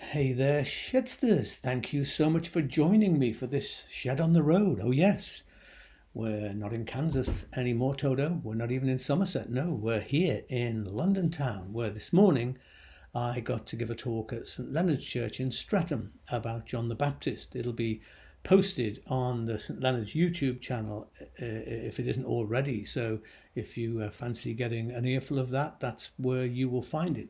Hey there, Shedsters. Thank you so much for joining me for this Shed on the Road. Oh, yes, we're not in Kansas anymore, Toto. We're not even in Somerset. No, we're here in London town, where this morning I got to give a talk at St Leonard's Church in Streatham about John the Baptist. It'll be posted on the St Leonard's YouTube channel if it isn't already. So if you fancy getting an earful of that, that's where you will find it.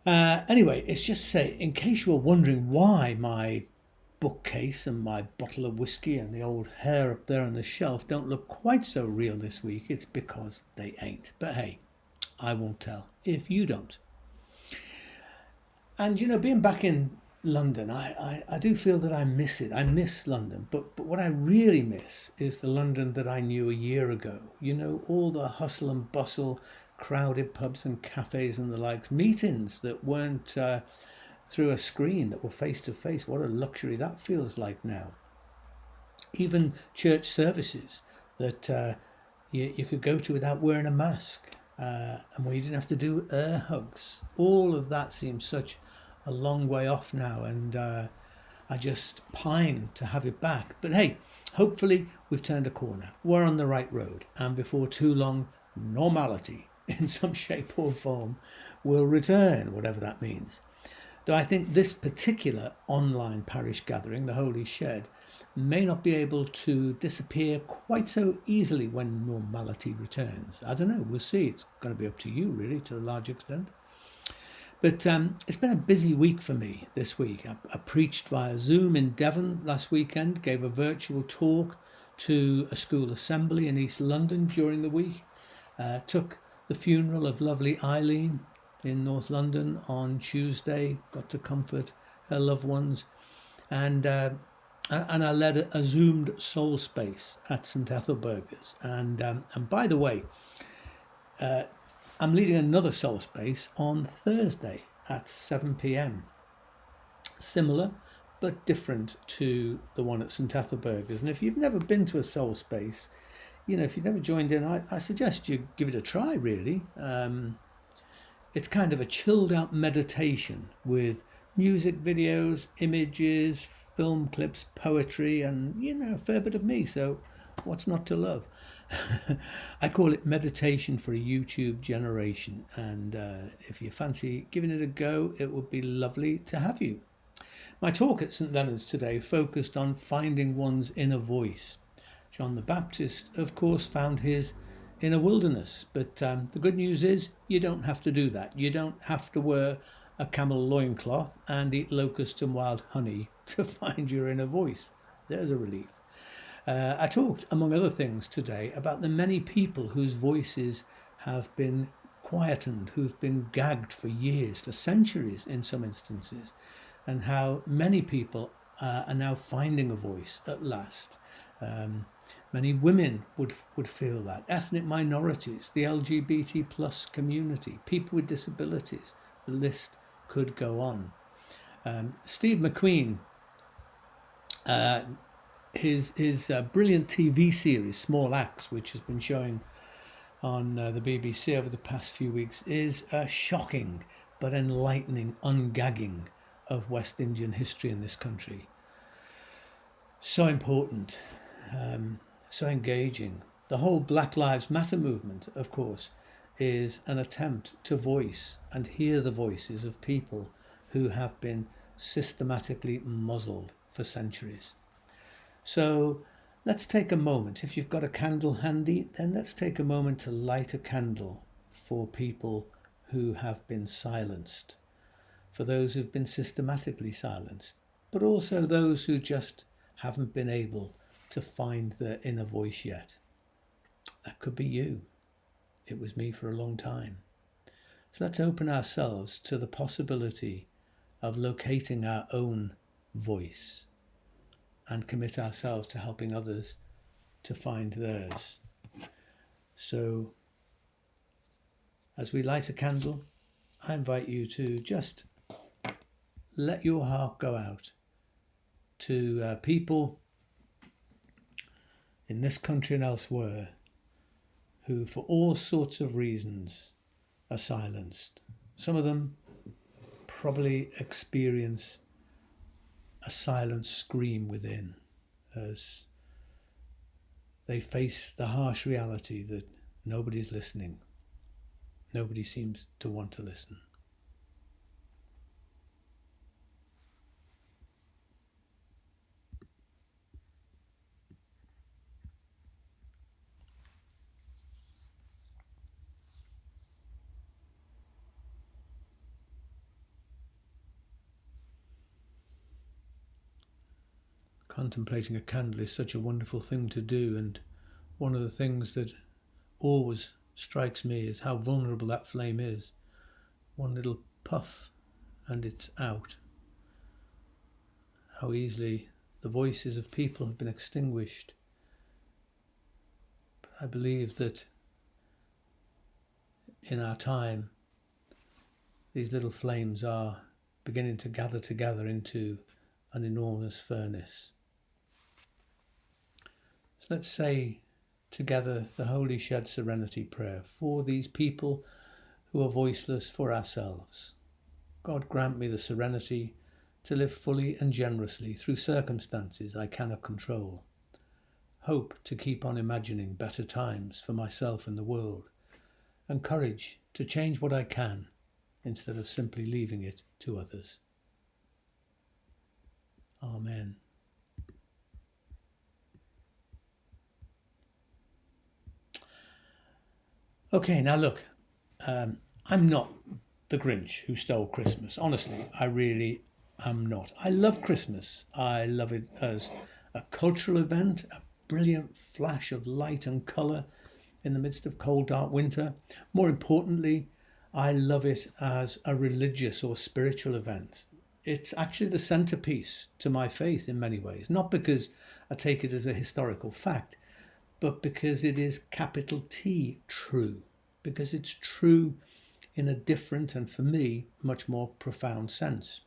Anyway, it's just to say, in case you were wondering why my bookcase and my bottle of whiskey and the old hair up there on the shelf don't look quite so real this week, it's because they ain't. But hey, I won't tell if you don't. And being back in London, I do feel that I miss it. I miss London. But what I really miss is the London that I knew a year ago. All the hustle and bustle, crowded pubs and cafes and the likes, meetings that weren't through a screen, that were face to face. What a luxury that feels like now. Even church services that you could go to without wearing a mask, and where you didn't have to do air hugs. All of that seems such a long way off now, and I just pine to have it back. But hey, hopefully we've turned a corner. We're on the right road, and before too long, normality in some shape or form will return, whatever that means. Though I think this particular online parish gathering, the Holy Shed, may not be able to disappear quite so easily when normality returns. I don't know, we'll see. It's going to be up to you, really, to a large extent. But it's been a busy week for me this week. I preached via Zoom in Devon last weekend, gave a virtual talk to a school assembly in East London during the week, took the funeral of lovely Eileen in North London on Tuesday, got to comfort her loved ones, and I led a Zoomed soul space at St Ethelburgers. And by the way, I'm leading another soul space on Thursday at 7 p.m. Similar but different to the one at St Ethelburgers. And if you've never been to a soul space, if you've never joined in, I suggest you give it a try, really. It's kind of a chilled out meditation with music videos, images, film clips, poetry, and a fair bit of me. So what's not to love? I call it meditation for a YouTube generation, and if you fancy giving it a go, it would be lovely to have you. My talk at St Leonard's today focused on finding one's inner voice. John the Baptist, of course, found his in a wilderness, but the good news is you don't have to do that. You don't have to wear a camel loincloth and eat locusts and wild honey to find your inner voice. There's a relief. I talked, among other things, today about the many people whose voices have been quietened, who've been gagged for years, for centuries in some instances, and how many people are now finding a voice at last. Many women would feel that. Ethnic minorities, the LGBT plus community, people with disabilities. The list could go on. Steve McQueen, his brilliant TV series Small Axe, which has been showing on the BBC over the past few weeks, is a shocking but enlightening ungagging of West Indian history in this country. So important, so engaging. The whole Black Lives Matter movement, of course, is an attempt to voice and hear the voices of people who have been systematically muzzled for centuries. So let's take a moment. If you've got a candle handy, then let's take a moment to light a candle for people who have been silenced, for those who've been systematically silenced, but also those who just haven't been able to find their inner voice yet. That could be you. It was me for a long time. So let's open ourselves to the possibility of locating our own voice and commit ourselves to helping others to find theirs. So as we light a candle, I invite you to just let your heart go out to people in this country and elsewhere who, for all sorts of reasons, are silenced. Some of them probably experience a silent scream within as they face the harsh reality that nobody's listening. Nobody seems to want to listen. Contemplating a candle is such a wonderful thing to do, and one of the things that always strikes me is how vulnerable that flame is. One little puff and it's out. How easily the voices of people have been extinguished. But I believe that in our time, these little flames are beginning to gather together into an enormous furnace. So let's say together the Holy Shed Serenity Prayer for these people who are voiceless, for ourselves. God, grant me the serenity to live fully and generously through circumstances I cannot control. Hope to keep on imagining better times for myself and the world, and courage to change what I can instead of simply leaving it to others. Amen. Okay, now look, I'm not the Grinch who stole Christmas. Honestly, I really am not. I love Christmas. I love it as a cultural event, a brilliant flash of light and colour in the midst of cold, dark winter. More importantly, I love it as a religious or spiritual event. It's actually the centrepiece to my faith in many ways, not because I take it as a historical fact, but because it is capital T true, because it's true in a different and for me much more profound sense.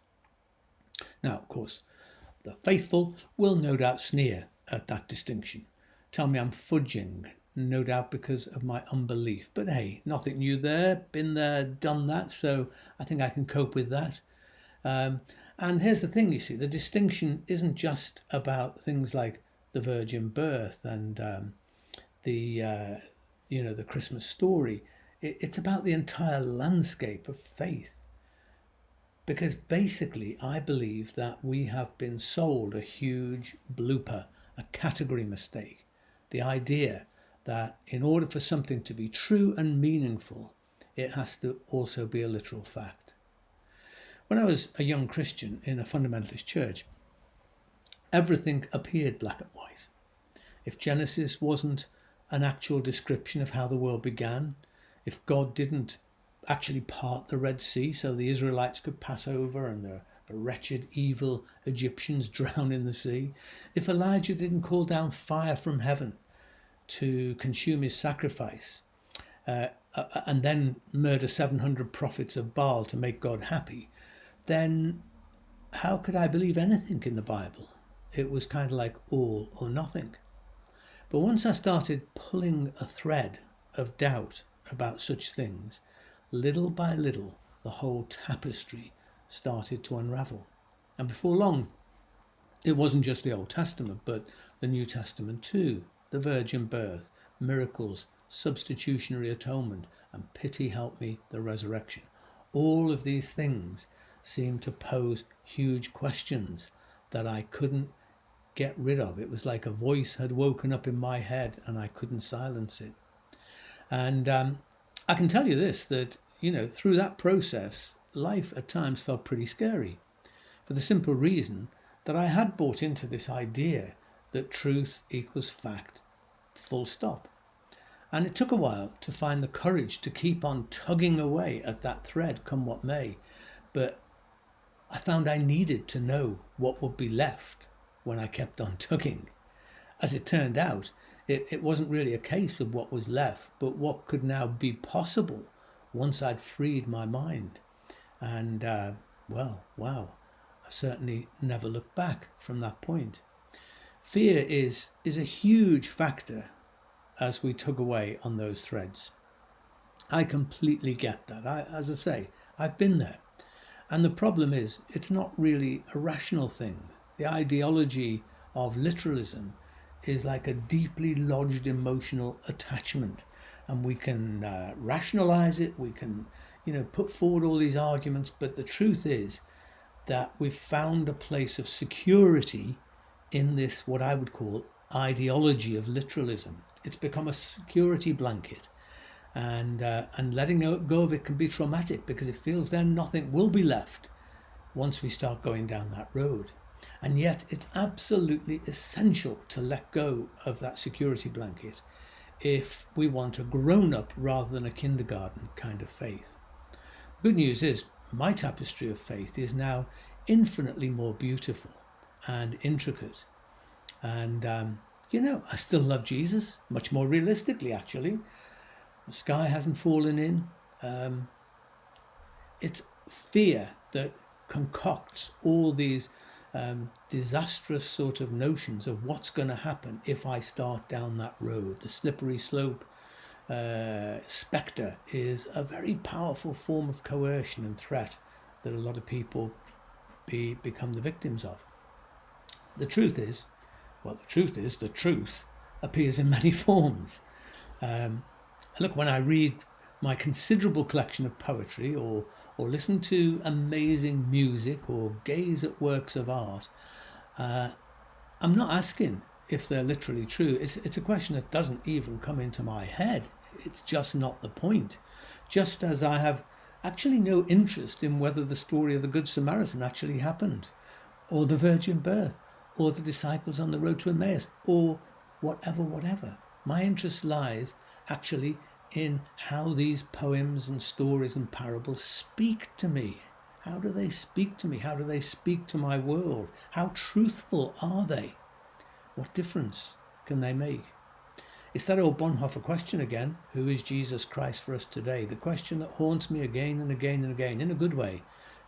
Now, of course, the faithful will no doubt sneer at that distinction, tell me I'm fudging, no doubt because of my unbelief. But hey, nothing new there, been there, done that, so I think I can cope with that. And here's the thing, you see, the distinction isn't just about things like the virgin birth and the Christmas story. It's about the entire landscape of faith. Because basically, I believe that we have been sold a huge blooper, a category mistake. The idea that in order for something to be true and meaningful, it has to also be a literal fact. When I was a young Christian in a fundamentalist church, everything appeared black and white. If Genesis wasn't an actual description of how the world began, if God didn't actually part the Red Sea so the Israelites could pass over and the wretched, evil Egyptians drown in the sea, if Elijah didn't call down fire from heaven to consume his sacrifice, and then murder 700 prophets of Baal to make God happy, then how could I believe anything in the Bible? It was kind of like all or nothing. But once I started pulling a thread of doubt about such things, little by little, the whole tapestry started to unravel. And before long, it wasn't just the Old Testament, but the New Testament too. The virgin birth, miracles, substitutionary atonement, and pity help me, the resurrection. All of these things seemed to pose huge questions that I couldn't get rid of. It was like a voice had woken up in my head and I couldn't silence it. And I can tell you this, that, through that process, life at times felt pretty scary for the simple reason that I had bought into this idea that truth equals fact, full stop. And it took a while to find the courage to keep on tugging away at that thread, come what may. But I found I needed to know what would be left when I kept on tugging. As it turned out, it wasn't really a case of what was left, but what could now be possible once I'd freed my mind. And, wow, I've certainly never looked back from that point. Fear is a huge factor as we tug away on those threads. I completely get that. As I say, I've been there. And the problem is, it's not really a rational thing. The ideology of literalism is like a deeply lodged emotional attachment. And we can rationalize it, we can, put forward all these arguments, but the truth is that we've found a place of security in this, what I would call ideology of literalism. It's become a security blanket, and letting go of it can be traumatic because it feels then nothing will be left once we start going down that road. And yet it's absolutely essential to let go of that security blanket if we want a grown-up rather than a kindergarten kind of faith. The good news is my tapestry of faith is now infinitely more beautiful and intricate. And, I still love Jesus, much more realistically, actually. The sky hasn't fallen in. It's fear that concocts all these disastrous sort of notions of what's going to happen if I start down that road. The slippery slope spectre is a very powerful form of coercion and threat that a lot of people become the victims of. The truth is the truth appears in many forms. Look, when I read my considerable collection of poetry or listen to amazing music or gaze at works of art, I'm not asking if they're literally true. It's a question that doesn't even come into my head. It's just not the point. Just as I have actually no interest in whether the story of the Good Samaritan actually happened, or the virgin birth, or the disciples on the road to Emmaus, or whatever. My interest lies actually in how these poems and stories and parables speak to me. How do they speak to me? How do they speak to my world? How truthful are they? What difference can they make? It's that old Bonhoeffer question again: who is Jesus Christ for us today? The question that haunts me again and again and again, in a good way.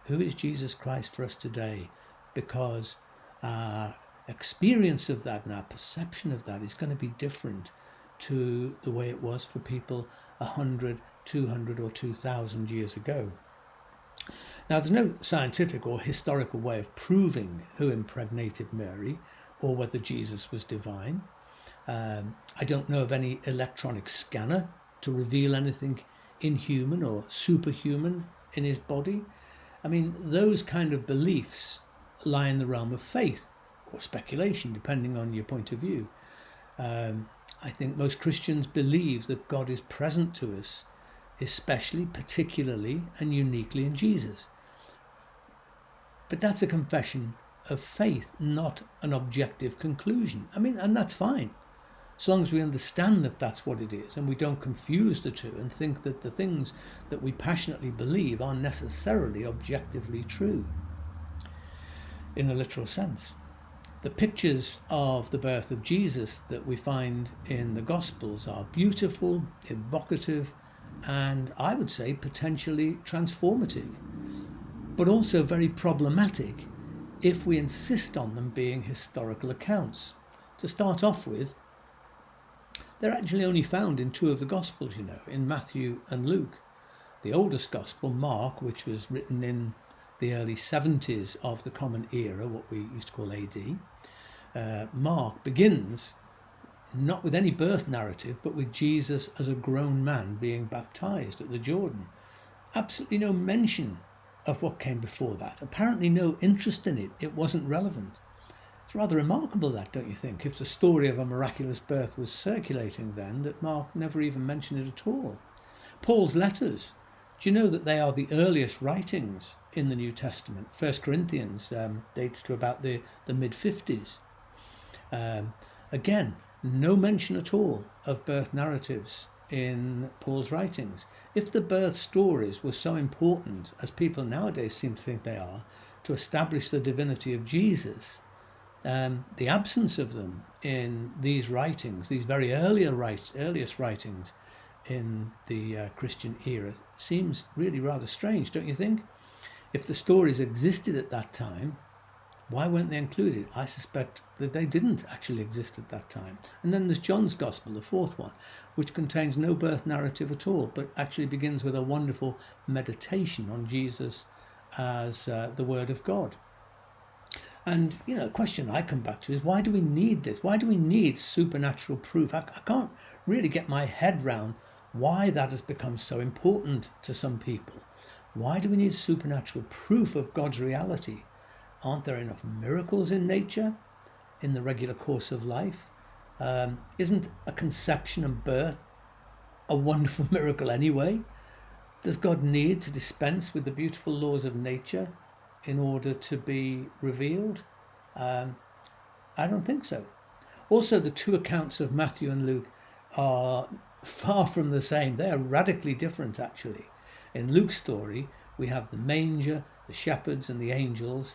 Who is Jesus Christ for us today? Because our experience of that and our perception of that is going to be different to the way it was for people 100, 200 or 2,000 years ago. Now, there's no scientific or historical way of proving who impregnated Mary or whether Jesus was divine. I don't know of any electronic scanner to reveal anything inhuman or superhuman in his body. I mean, those kind of beliefs lie in the realm of faith or speculation, depending on your point of view. I think most Christians believe that God is present to us, especially, particularly, and uniquely in Jesus. But that's a confession of faith, not an objective conclusion. I mean, and that's fine, as long as we understand that that's what it is, and we don't confuse the two and think that the things that we passionately believe are necessarily objectively true in a literal sense. The pictures of the birth of Jesus that we find in the Gospels are beautiful, evocative, and I would say potentially transformative, but also very problematic if we insist on them being historical accounts. To start off with, they're actually only found in two of the Gospels, in Matthew and Luke. The oldest Gospel, Mark, which was written in the early 70s of the Common Era, what we used to call AD, Mark begins not with any birth narrative, but with Jesus as a grown man being baptized at the Jordan. Absolutely no mention of what came before that. Apparently no interest in it. It wasn't relevant. It's rather remarkable that, don't you think, if the story of a miraculous birth was circulating then, that Mark never even mentioned it at all. Paul's letters, do you know that they are the earliest writings in the New Testament? 1 Corinthians dates to about the mid-50s. Again, no mention at all of birth narratives in Paul's writings. If the birth stories were so important, as people nowadays seem to think they are, to establish the divinity of Jesus, the absence of them in these writings, these very earliest writings in the Christian era, seems really rather strange, don't you think? If the stories existed at that time, why weren't they included? I suspect that they didn't actually exist at that time. And then there's John's Gospel, the fourth one, which contains no birth narrative at all, but actually begins with a wonderful meditation on Jesus as the Word of God. And, the question I come back to is, why do we need this? Why do we need supernatural proof? I can't really get my head round why that has become so important to some people. Why do we need supernatural proof of God's reality? Aren't there enough miracles in nature, in the regular course of life? Isn't a conception and birth a wonderful miracle anyway? Does God need to dispense with the beautiful laws of nature in order to be revealed? I don't think so. Also, the two accounts of Matthew and Luke are far from the same. They are radically different, actually. In Luke's story, we have the manger, the shepherds, and the angels.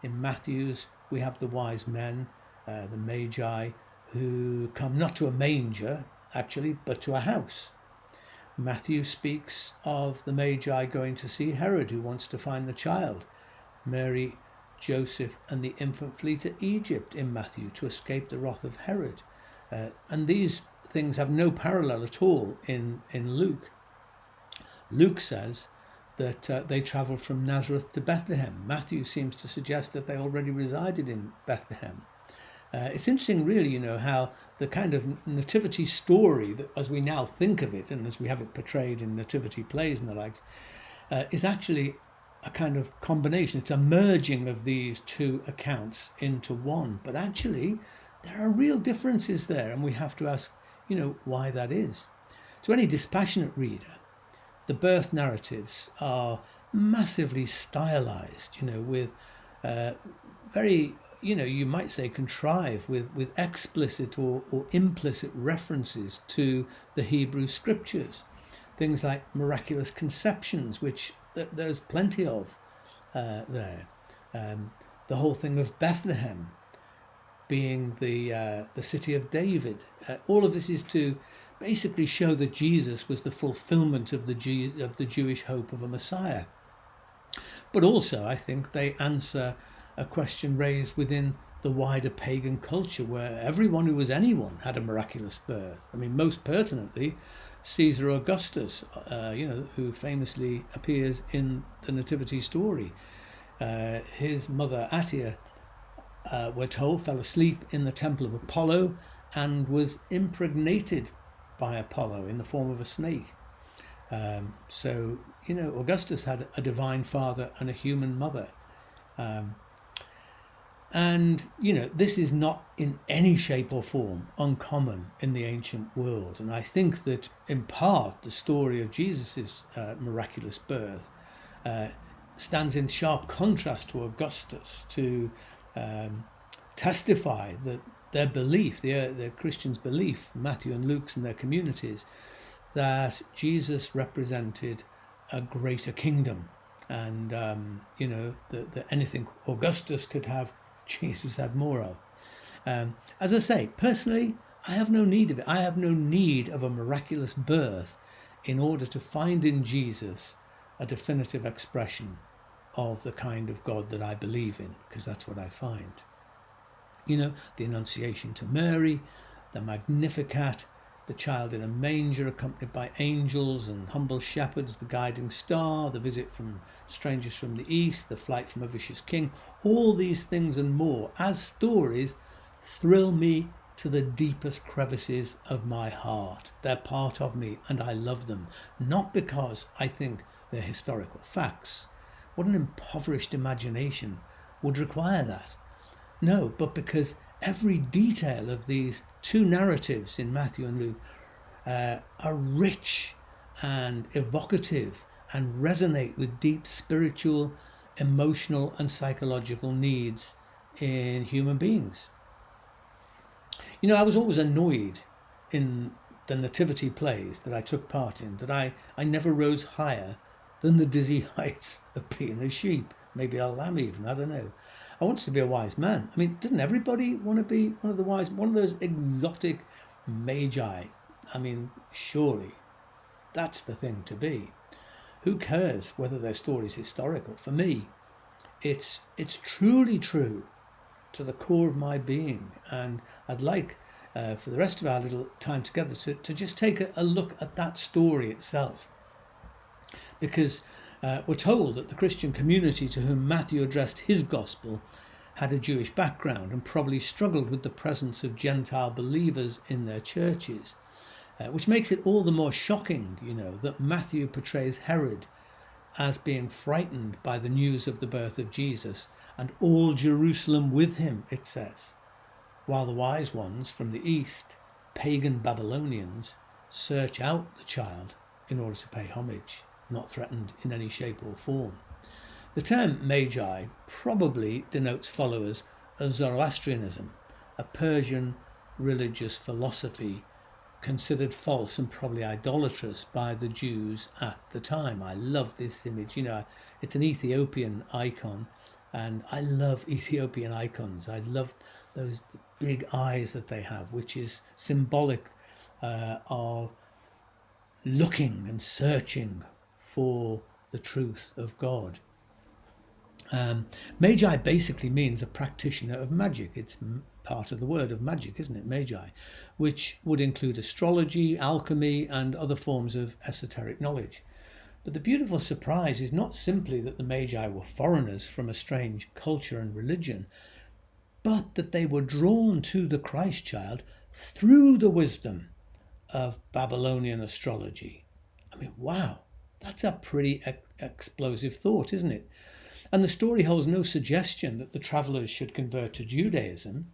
In Matthew's, we have the wise men, the magi, who come not to a manger, actually, but to a house. Matthew speaks of the magi going to see Herod, who wants to find the child. Mary, Joseph, and the infant flee to Egypt in Matthew to escape the wrath of Herod. And these things have no parallel at all in Luke. Luke says that they travelled from Nazareth to Bethlehem. Matthew seems to suggest that they already resided in Bethlehem. It's interesting, really, how the kind of nativity story, that as we now think of it and as we have it portrayed in nativity plays and the likes, is actually a kind of combination. It's a merging of these two accounts into one. But actually, there are real differences there, and we have to ask, why that is. To any dispassionate reader, the birth narratives are massively stylized, with very, you might say contrived, with explicit or implicit references to the Hebrew scriptures. Things like miraculous conceptions, which there's plenty of there. The whole thing of Bethlehem being the city of David. All of this is to basically show that Jesus was the fulfillment of the Jewish hope of a Messiah. But also, I think they answer a question raised within the wider pagan culture, where everyone who was anyone had a miraculous birth. I mean, most pertinently, Caesar Augustus, who famously appears in the Nativity story. His mother Attia, we're told, fell asleep in the temple of Apollo and was impregnated by Apollo in the form of a snake. So, Augustus had a divine father and a human mother. And, this is not in any shape or form uncommon in the ancient world. And I think that in part the story of Jesus' miraculous birth stands in sharp contrast to Augustus, to testify that their belief, their Christians' belief, Matthew and Luke's and their communities, that Jesus represented a greater kingdom. And, that anything Augustus could have, Jesus had more of. As I say, personally, I have no need of it. I have no need of a miraculous birth in order to find in Jesus a definitive expression of the kind of God that I believe in, because that's what I find. The Annunciation to Mary, the Magnificat, the child in a manger accompanied by angels and humble shepherds, the guiding star, the visit from strangers from the east, the flight from a vicious king, all these things and more, as stories, thrill me to the deepest crevices of my heart. They're part of me and I love them, not because I think they're historical facts. What an impoverished imagination would require that. No, but because every detail of these two narratives in Matthew and Luke are rich and evocative and resonate with deep spiritual, emotional and psychological needs in human beings. I was always annoyed in the nativity plays that I took part in, that I never rose higher than the dizzy heights of being a sheep, maybe a lamb even, I don't know. I wanted to be a wise man. I mean, didn't everybody want to be one of those exotic magi? I mean, surely that's the thing to be. Who cares whether their story is historical? For me, it's truly true to the core of my being. And I'd like, for the rest of our little time together, to just take a look at that story itself. Because We're told that the Christian community to whom Matthew addressed his gospel had a Jewish background and probably struggled with the presence of Gentile believers in their churches, which makes it all the more shocking, that Matthew portrays Herod as being frightened by the news of the birth of Jesus and all Jerusalem with him, it says, while the wise ones from the east, pagan Babylonians, search out the child in order to pay homage, not threatened in any shape or form. The term magi probably denotes followers of Zoroastrianism, a Persian religious philosophy considered false and probably idolatrous by the Jews at the time. I love this image. It's an Ethiopian icon, and I love Ethiopian icons. I love those big eyes that they have, which is symbolic of looking and searching for the truth of God. Magi basically means a practitioner of magic. It's part of the word of magic, isn't it? Magi, which would include astrology, alchemy, and other forms of esoteric knowledge. But the beautiful surprise is not simply that the Magi were foreigners from a strange culture and religion, but that they were drawn to the Christ child through the wisdom of Babylonian astrology. I mean, wow, that's a pretty explosive thought, isn't it? And the story holds no suggestion that the travellers should convert to Judaism.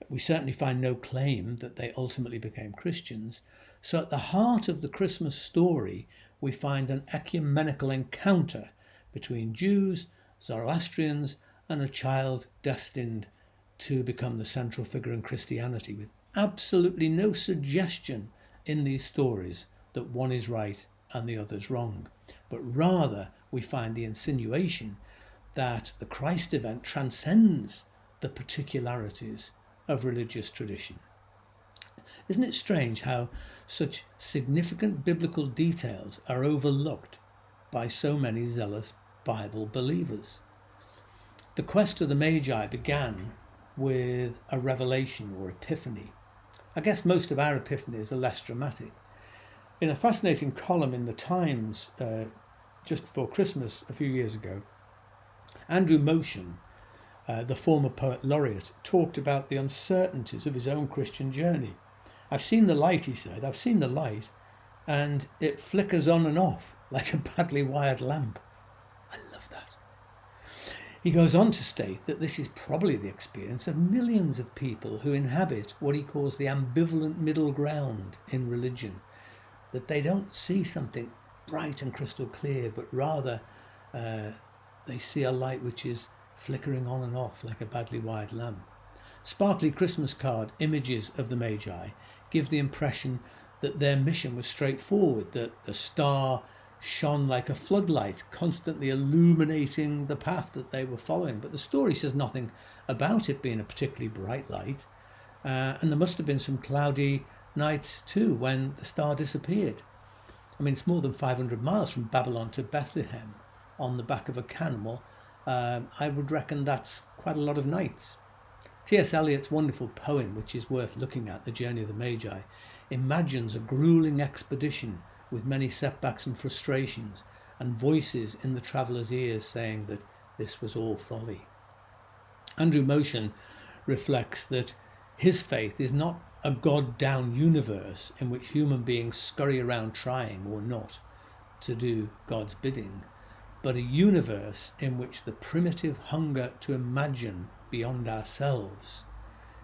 We certainly find no claim that they ultimately became Christians. So at the heart of the Christmas story, we find an ecumenical encounter between Jews, Zoroastrians, and a child destined to become the central figure in Christianity, with absolutely no suggestion in these stories that one is right and the other's wrong. But rather, we find the insinuation that the Christ event transcends the particularities of religious tradition. Isn't it strange how such significant biblical details are overlooked by so many zealous Bible believers? The quest of the Magi began with a revelation or epiphany. I guess most of our epiphanies are less dramatic. In a fascinating column in the Times just before Christmas a few years ago, Andrew Motion, the former poet laureate, talked about the uncertainties of his own Christian journey. I've seen the light, he said. I've seen the light, and it flickers on and off like a badly wired lamp. I love that. He goes on to state that this is probably the experience of millions of people who inhabit what he calls the ambivalent middle ground in religion, that they don't see something bright and crystal clear, but rather they see a light which is flickering on and off like a badly wired lamp. Sparkly Christmas card images of the Magi give the impression that their mission was straightforward, that the star shone like a floodlight, constantly illuminating the path that they were following. But the story says nothing about it being a particularly bright light, and there must have been some cloudy nights too when the star disappeared. I mean, it's more than 500 miles from Babylon to Bethlehem on the back of a camel. I would reckon that's quite a lot of nights. T.S. Eliot's wonderful poem, which is worth looking at, The Journey of the Magi, imagines a grueling expedition with many setbacks and frustrations, and voices in the traveller's ears saying that this was all folly. Andrew Motion reflects that his faith is not a God-down universe in which human beings scurry around trying or not to do God's bidding, but a universe in which the primitive hunger to imagine beyond ourselves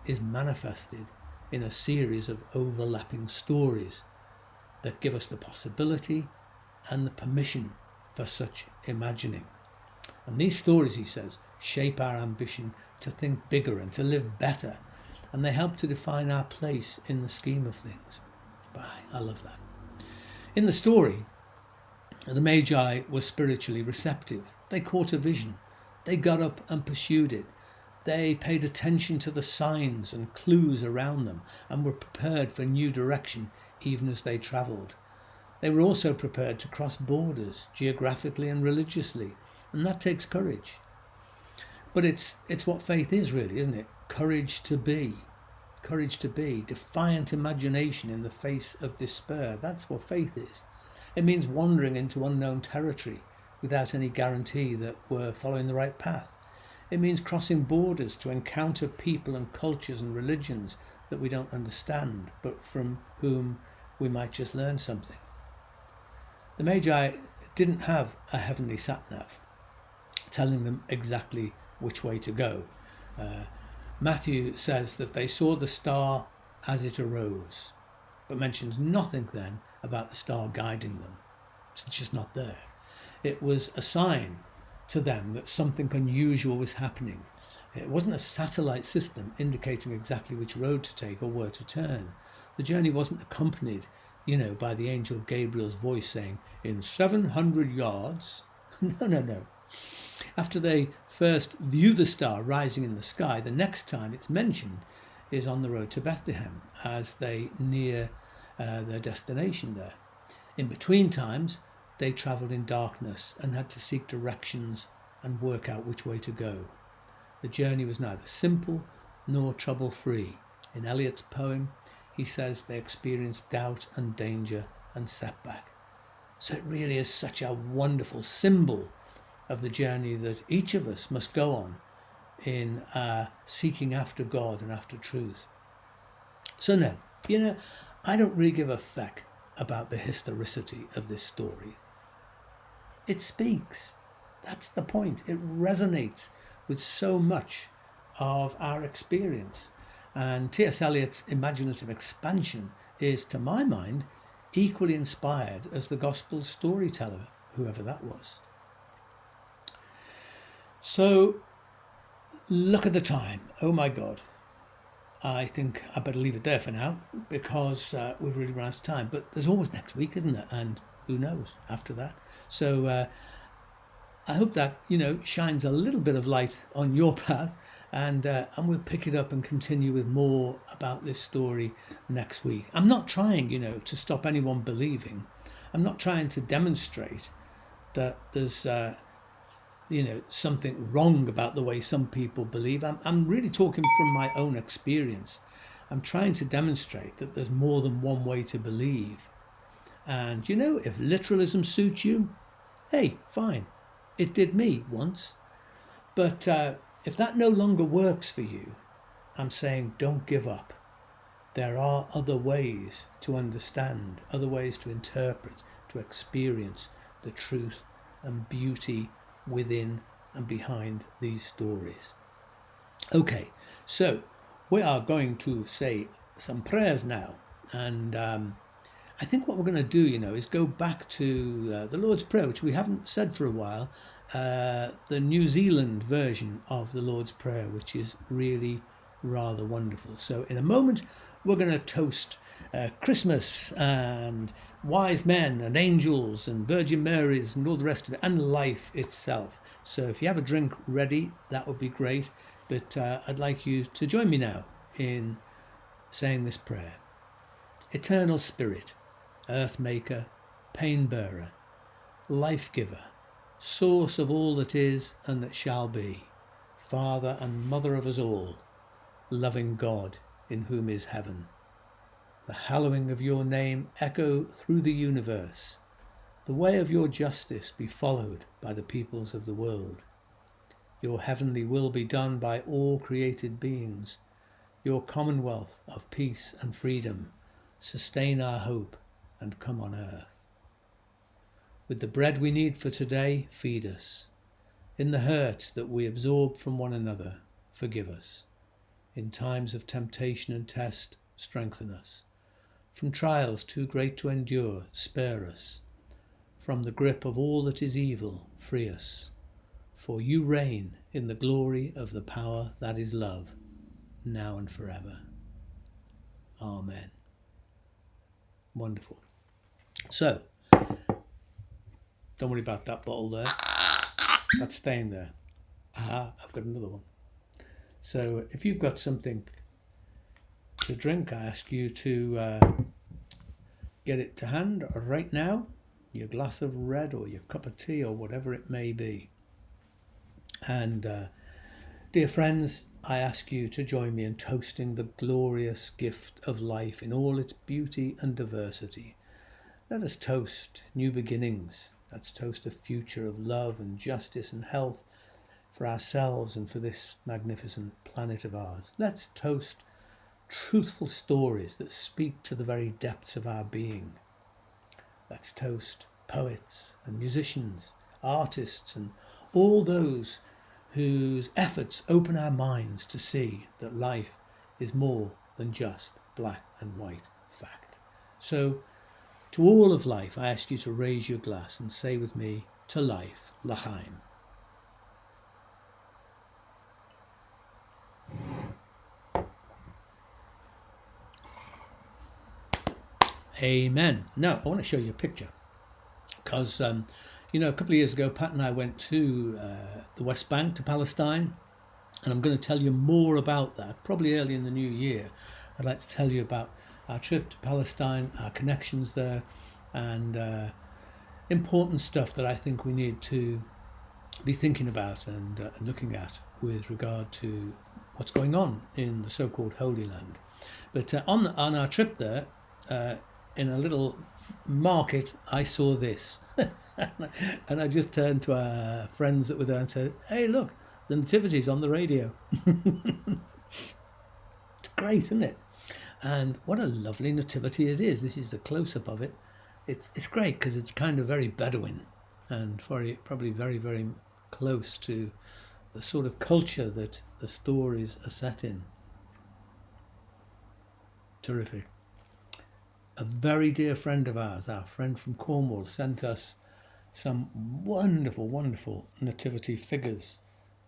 is manifested in a series of overlapping stories that give us the possibility and the permission for such imagining. And these stories, he says, shape our ambition to think bigger and to live better, and they help to define our place in the scheme of things. I love that. In the story, the Magi were spiritually receptive. They caught a vision. They got up and pursued it. They paid attention to the signs and clues around them and were prepared for new direction even as they travelled. They were also prepared to cross borders geographically and religiously, and that takes courage. But it's what faith is really, isn't it? Courage to be, defiant imagination in the face of despair. That's what faith is. It means wandering into unknown territory, without any guarantee that we're following the right path. It means crossing borders to encounter people and cultures and religions that we don't understand, but from whom we might just learn something. The Magi didn't have a heavenly sat-nav telling them exactly which way to go. Matthew says that they saw the star as it arose, but mentions nothing then about the star guiding them. It's just not there. It was a sign to them that something unusual was happening. It wasn't a satellite system indicating exactly which road to take or where to turn. The journey wasn't accompanied, by the angel Gabriel's voice saying, in 700 yards. No. After they first view the star rising in the sky, the next time it's mentioned is on the road to Bethlehem as they near their destination there. In between times, they travelled in darkness and had to seek directions and work out which way to go. The journey was neither simple nor trouble-free. In Eliot's poem, he says they experienced doubt and danger and setback. So it really is such a wonderful symbol of the journey that each of us must go on in seeking after God and after truth. So no, I don't really give a feck about the historicity of this story. It speaks. That's the point. It resonates with so much of our experience. And T.S. Eliot's imaginative expansion is, to my mind, equally inspired as the gospel storyteller, whoever that was. So, look at the time. Oh my God. I think I better leave it there for now because we've really run out of time. But there's always next week, isn't there? And who knows after that. So I hope that, shines a little bit of light on your path. And we'll pick it up and continue with more about this story next week. I'm not trying, to stop anyone believing. I'm not trying to demonstrate that there's, something wrong about the way some people believe. I'm really talking from my own experience. I'm trying to demonstrate that there's more than one way to believe. And, if literalism suits you, hey, fine. It did me once. But if that no longer works for you, I'm saying don't give up. There are other ways to understand, other ways to interpret, to experience the truth and beauty within and behind these stories. Okay, so we are going to say some prayers now. And I think what we're going to do, is go back to the Lord's Prayer, which we haven't said for a while. The New Zealand version of the Lord's Prayer, which is really rather wonderful. So in a moment, we're going to toast Christmas and wise men and angels and Virgin Marys and all the rest of it, and life itself. So if you have a drink ready, that would be great. But I'd like you to join me now in saying this prayer. Eternal Spirit, Earth Maker, Pain Bearer, Life Giver, Source of all that is and that shall be, Father and Mother of us all, loving God in whom is heaven. The hallowing of your name echo through the universe. The way of your justice be followed by the peoples of the world. Your heavenly will be done by all created beings. Your commonwealth of peace and freedom sustain our hope and come on earth. With the bread we need for today, feed us. In the hurts that we absorb from one another, forgive us. In times of temptation and test, strengthen us. From trials too great to endure, spare us. From the grip of all that is evil, free us. For you reign in the glory of the power that is love, now and forever. Amen. Wonderful. So, don't worry about that bottle there. That's staying there. Aha, I've got another one. So if you've got something to drink, I ask you to get it to hand right now. Your glass of red or your cup of tea or whatever it may be. And dear friends, I ask you to join me in toasting the glorious gift of life in all its beauty and diversity. Let us toast new beginnings, Let's toast a future of love and justice and health for ourselves and for this magnificent planet of ours. Let's toast truthful stories that speak to the very depths of our being. Let's toast poets and musicians, artists, and all those whose efforts open our minds to see that life is more than just black and white fact. So, to all of life, I ask you to raise your glass and say with me, to life, l'chaim. Amen. Now, I want to show you a picture because, a couple of years ago, Pat and I went to the West Bank, to Palestine, and I'm going to tell you more about that, probably early in the new year. I'd like to tell you about our trip to Palestine, our connections there, and important stuff that I think we need to be thinking about and looking at with regard to what's going on in the so-called Holy Land. But on our trip there, in a little market, I saw this. And I just turned to our friends that were there and said, hey, look, the Nativity's on the radio. It's great, isn't it? And what a lovely nativity it is. This is the close-up of it. It's great because it's kind of very Bedouin and probably very, very close to the sort of culture that the stories are set in. Terrific. A very dear friend of ours, our friend from Cornwall, sent us some wonderful, wonderful nativity figures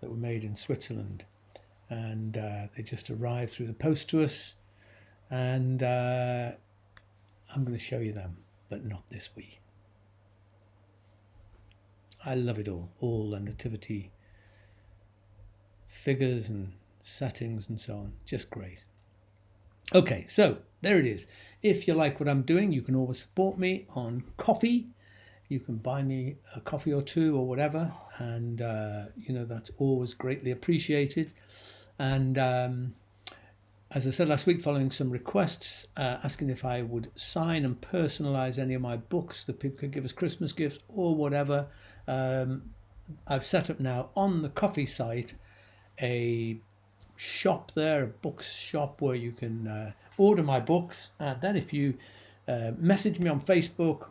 that were made in Switzerland. And they just arrived through the post to us. And I'm going to show you them, but not this week. I love it all the nativity figures and settings and so on. Just great. Okay, so there it is. If you like what I'm doing, you can always support me on Coffee. You can buy me a coffee or two or whatever, and that's always greatly appreciated. And as I said last week, following some requests asking if I would sign and personalize any of my books that people could give as Christmas gifts or whatever, I've set up now on the Coffee site a shop there, a books shop where you can order my books. And then if you message me on Facebook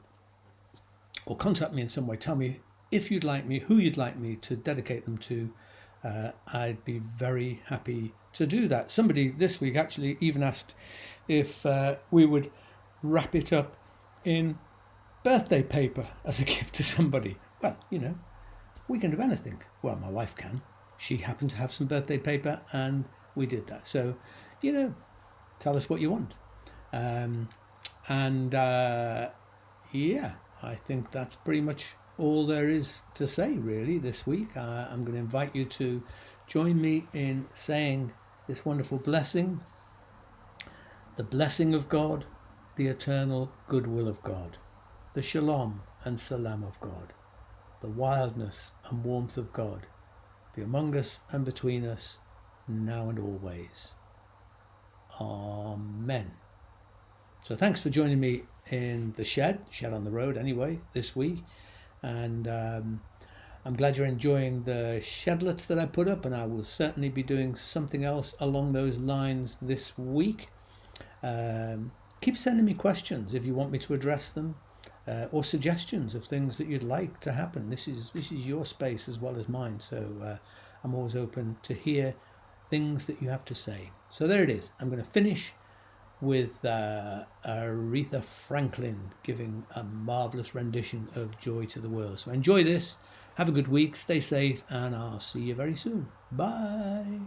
or contact me in some way, tell me if you'd like me, who you'd like me to dedicate them to, I'd be very happy to do that. Somebody this week actually even asked if we would wrap it up in birthday paper as a gift to somebody. Well, we can do anything. Well, my wife can. She happened to have some birthday paper and we did that. So, tell us what you want. I think that's pretty much all there is to say really this week. I'm going to invite you to join me in saying this wonderful blessing. The blessing of God, the eternal goodwill of God, the shalom and salam of God, the wildness and warmth of God be among us and between us now and always. Amen. So thanks for joining me in the shed on the road anyway, this week. And I'm glad you're enjoying the shedlets that I put up, and I will certainly be doing something else along those lines this week. Keep sending me questions if you want me to address them, or suggestions of things that you'd like to happen. This is your space as well as mine, so I'm always open to hear things that you have to say. So there it is. I'm going to finish with Aretha Franklin giving a marvelous rendition of Joy to the World. So enjoy this, have a good week, stay safe, and I'll see you very soon. Bye.